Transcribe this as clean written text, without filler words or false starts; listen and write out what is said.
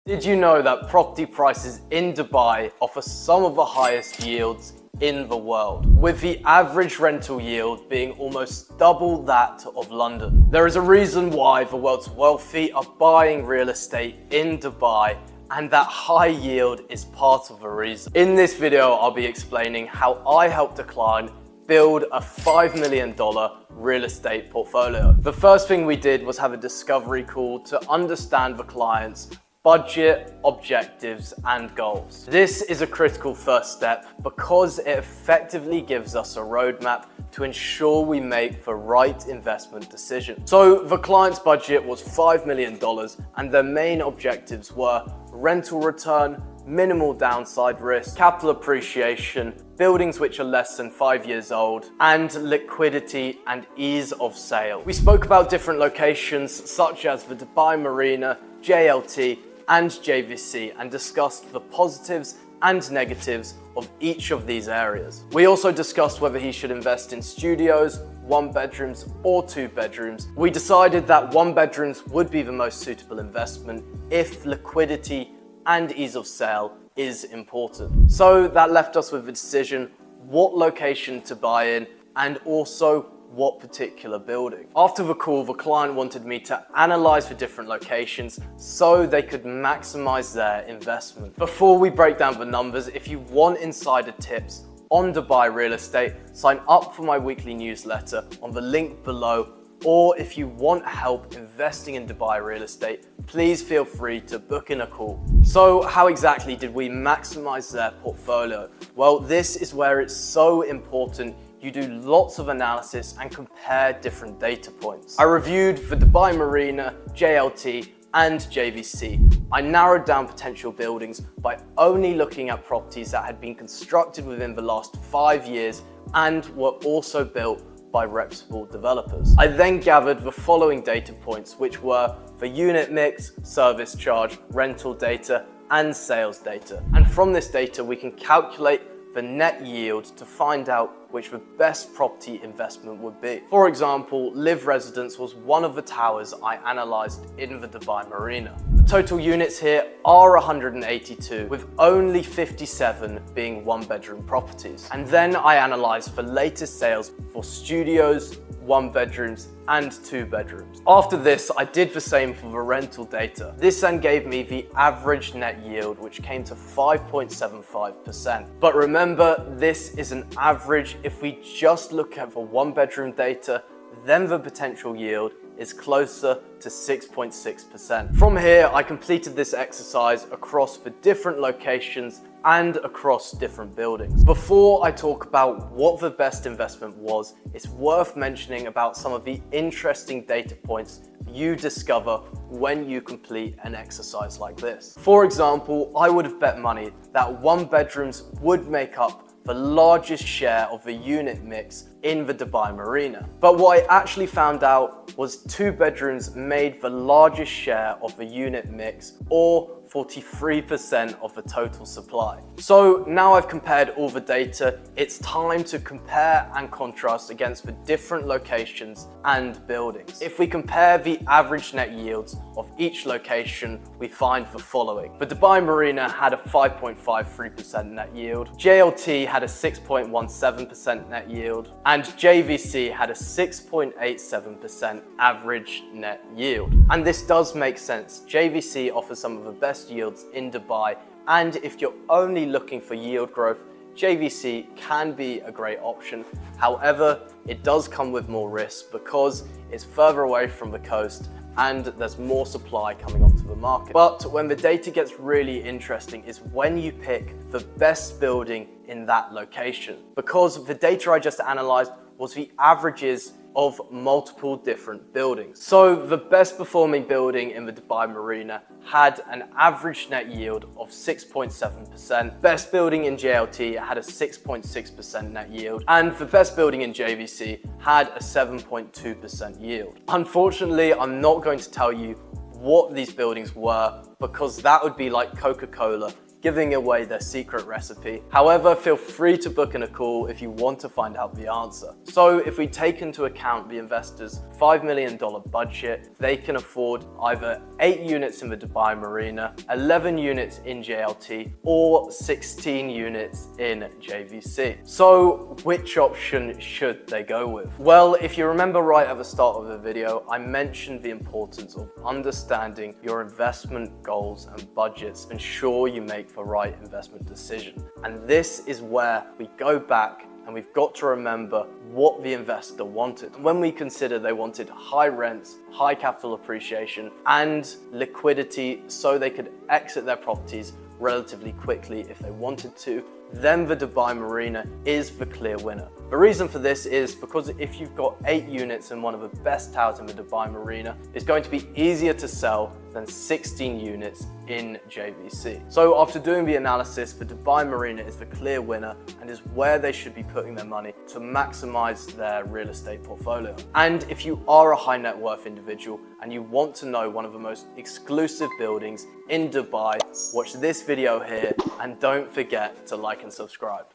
Did you know that property prices in Dubai offer some of the highest yields in the world, with the average rental yield being almost double that of London? There is a reason why the world's wealthy are buying real estate in Dubai, and that high yield is part of the reason. In this video, I'll be explaining how I helped a client build a $5 million real estate portfolio. The first thing we did was have a discovery call to understand the client's budget, objectives, and goals. This is a critical first step because it effectively gives us a roadmap to ensure we make the right investment decision. So the client's budget was $5 million, and their main objectives were rental return, minimal downside risk, capital appreciation, buildings which are less than 5 years old, and liquidity and ease of sale. We spoke about different locations such as the Dubai Marina, JLT, and JVC, and discussed the positives and negatives of each of these areas. We also discussed whether he should invest in studios, 1 bedrooms, or 2 bedrooms. We decided that 1 bedrooms would be the most suitable investment if liquidity and ease of sale is important. So that left us with the decision what location to buy in and also what particular building. After the call, the client wanted me to analyze the different locations so they could maximize their investment. Before we break down the numbers, if you want insider tips on Dubai real estate, sign up for my weekly newsletter on the link below. Or if you want help investing in Dubai real estate, please feel free to book in a call. So how exactly did we maximize their portfolio? Well, this is where it's so important you do lots of analysis and compare different data points. I reviewed the Dubai Marina, JLT, and JVC. I narrowed down potential buildings by only looking at properties that had been constructed within the last 5 years and were also built by reputable developers. I then gathered the following data points, which were the unit mix, service charge, rental data, and sales data. And from this data, we can calculate the net yield to find out which the best property investment would be. For example, Live Residence was one of the towers I analysed in the Dubai Marina. The total units here are 182, with only 57 being 1-bedroom properties. And then I analysed the latest sales for studios, 1 bedrooms, and 2 bedrooms. After this, I did the same for the rental data. This then gave me the average net yield, which came to 5.75%. But remember, this is an average. If we just look at the 1-bedroom data, then the potential yield is closer to 6.6%. From here, I completed this exercise across the different locations and across different buildings. Before I talk about what the best investment was, it's worth mentioning about some of the interesting data points you discover when you complete an exercise like this. For example, I would have bet money that 1 bedrooms would make up the largest share of the unit mix in the Dubai Marina. But what I actually found out was 2 bedrooms made the largest share of the unit mix, or 43% of the total supply. So now I've compared all the data, it's time to compare and contrast against the different locations and buildings. If we compare the average net yields of each location, we find the following. The Dubai Marina had a 5.53% net yield, JLT had a 6.17% net yield, and JVC had a 6.87% average net yield. And this does make sense. JVC offers some of the best yields in Dubai, and if you're only looking for yield growth, JVC can be a great option. However, it does come with more risk because it's further away from the coast and there's more supply coming onto the market. But when the data gets really interesting is when you pick the best building in that location, because the data I just analyzed was the averages of multiple different buildings. So the best performing building in the Dubai Marina had an average net yield of 6.7%. Best building in JLT had a 6.6% net yield, and the best building in JVC had a 7.2% yield. Unfortunately, I'm not going to tell you what these buildings were because that would be like Coca-Cola giving away their secret recipe. However, feel free to book in a call if you want to find out the answer. So if we take into account the investor's $5 million budget, they can afford either 8 units in the Dubai Marina, 11 units in JLT, or 16 units in JVC. So which option should they go with? Well, if you remember right at the start of the video, I mentioned the importance of understanding your investment goals and budgets, ensure you make the right investment decision. And this is where we go back and we've got to remember what the investor wanted. When we consider they wanted high rents, high capital appreciation, and liquidity so they could exit their properties relatively quickly if they wanted to, then the Dubai Marina is the clear winner. The reason for this is because if you've got 8 units in one of the best towers in the Dubai Marina, it's going to be easier to sell than 16 units in JVC. So after doing the analysis, the Dubai Marina is the clear winner and is where they should be putting their money to maximize their real estate portfolio. And if you are a high net worth individual and you want to know one of the most exclusive buildings in Dubai, watch this video here and don't forget to like and subscribe.